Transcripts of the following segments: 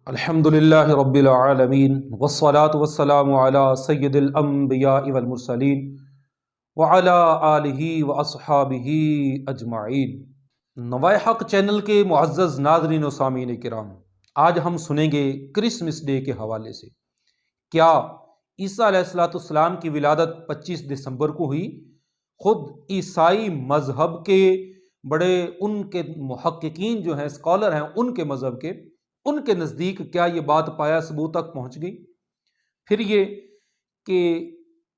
الحمدللہ رب العالمین والصلاة والسلام علی سید الانبیاء والمرسلین وعلی آلہ واصحابہ اجمعین۔ نوائے حق چینل کے معزز ناظرین و سامعین کرام، آج ہم سنیں گے کرسمس ڈے کے حوالے سے۔ کیا عیسیٰ علیہ السلام کی ولادت 25 دسمبر کو ہوئی؟ خود عیسائی مذہب کے بڑے ان کے محققین جو ہیں، اسکالر ہیں ان کے مذہب کے، ان کے نزدیک کیا یہ بات پایا ثبوت تک پہنچ گئی؟ پھر یہ کہ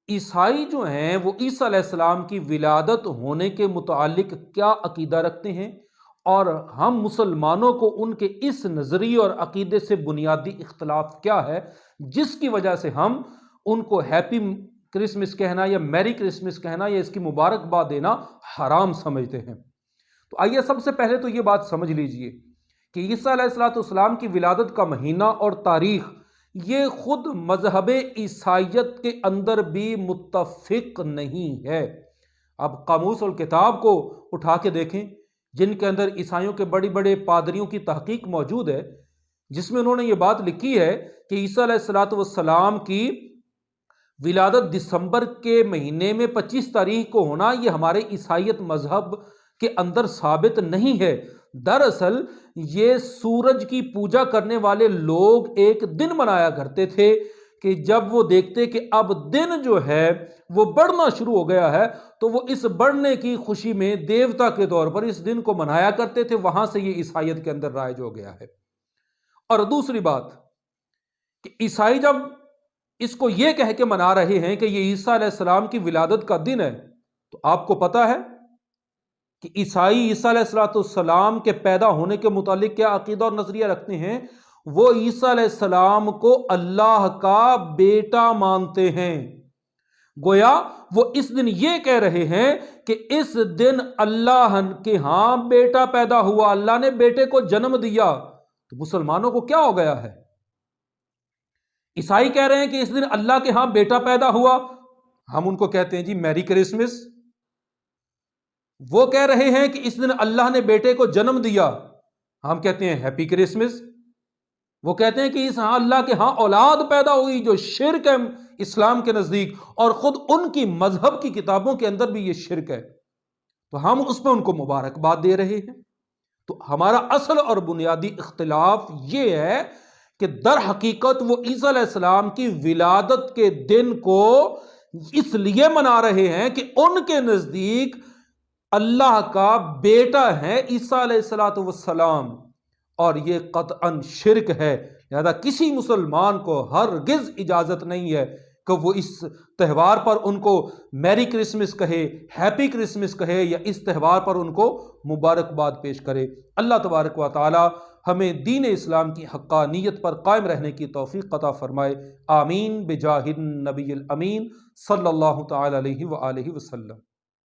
عیسائی جو ہیں وہ عیسیٰ علیہ السلام کی ولادت ہونے کے متعلق کیا عقیدہ رکھتے ہیں، اور ہم مسلمانوں کو ان کے اس نظریے اور عقیدے سے بنیادی اختلاف کیا ہے جس کی وجہ سے ہم ان کو ہیپی کرسمس کہنا یا میری کرسمس کہنا یا اس کی مبارکباد دینا حرام سمجھتے ہیں۔ تو آئیے سب سے پہلے تو یہ بات سمجھ لیجئے کہ عیسیٰ علیہ السلام کی ولادت کا مہینہ اور تاریخ یہ خود مذہب عیسائیت کے اندر بھی متفق نہیں ہے۔ اب قاموس الکتاب کو اٹھا کے دیکھیں، جن کے اندر عیسائیوں کے بڑی بڑے پادریوں کی تحقیق موجود ہے، جس میں انہوں نے یہ بات لکھی ہے کہ عیسیٰ علیہ السلام کی ولادت دسمبر کے مہینے میں 25 تاریخ کو ہونا یہ ہمارے عیسائیت مذہب کے اندر ثابت نہیں ہے۔ دراصل یہ سورج کی پوجا کرنے والے لوگ ایک دن منایا کرتے تھے کہ جب وہ دیکھتے کہ اب دن جو ہے وہ بڑھنا شروع ہو گیا ہے تو وہ اس بڑھنے کی خوشی میں دیوتا کے طور پر اس دن کو منایا کرتے تھے۔ وہاں سے یہ عیسائیت کے اندر رائج ہو گیا ہے۔ اور دوسری بات کہ عیسائی جب اس کو یہ کہہ کے منا رہے ہیں کہ یہ عیسیٰ علیہ السلام کی ولادت کا دن ہے، تو آپ کو پتہ ہے کہ عیسائی عیسیٰ علیہ السلام کے پیدا ہونے کے متعلق کیا عقیدہ اور نظریہ رکھتے ہیں؟ وہ عیسیٰ علیہ السلام کو اللہ کا بیٹا مانتے ہیں۔ گویا وہ اس دن یہ کہہ رہے ہیں کہ اس دن اللہ کے ہاں بیٹا پیدا ہوا، اللہ نے بیٹے کو جنم دیا۔ تو مسلمانوں کو کیا ہو گیا ہے؟ عیسائی کہہ رہے ہیں کہ اس دن اللہ کے ہاں بیٹا پیدا ہوا، ہم ان کو کہتے ہیں جی میری کرسمس۔ وہ کہہ رہے ہیں کہ اس دن اللہ نے بیٹے کو جنم دیا، ہم کہتے ہیں ہیپی کرسمس۔ وہ کہتے ہیں کہ اس ہاں اللہ کے ہاں اولاد پیدا ہوئی، جو شرک ہے اسلام کے نزدیک، اور خود ان کی مذہب کی کتابوں کے اندر بھی یہ شرک ہے، تو ہم اس پہ ان کو مبارکباد دے رہے ہیں۔ تو ہمارا اصل اور بنیادی اختلاف یہ ہے کہ در حقیقت وہ عیسیٰ علیہ السلام کی ولادت کے دن کو اس لیے منا رہے ہیں کہ ان کے نزدیک اللہ کا بیٹا ہے عیسیٰ علیہ السلام، اور یہ قطعاً شرک ہے۔ لہذا کسی مسلمان کو ہرگز اجازت نہیں ہے کہ وہ اس تہوار پر ان کو میری کرسمس کہے، ہیپی کرسمس کہے، یا اس تہوار پر ان کو مبارکباد پیش کرے۔ اللہ تبارک و تعالی ہمیں دین اسلام کی حقانیت پر قائم رہنے کی توفیق عطا فرمائے۔ آمین بجاہ النبی الامین صلی اللہ تعالی علیہ وآلہ وسلم۔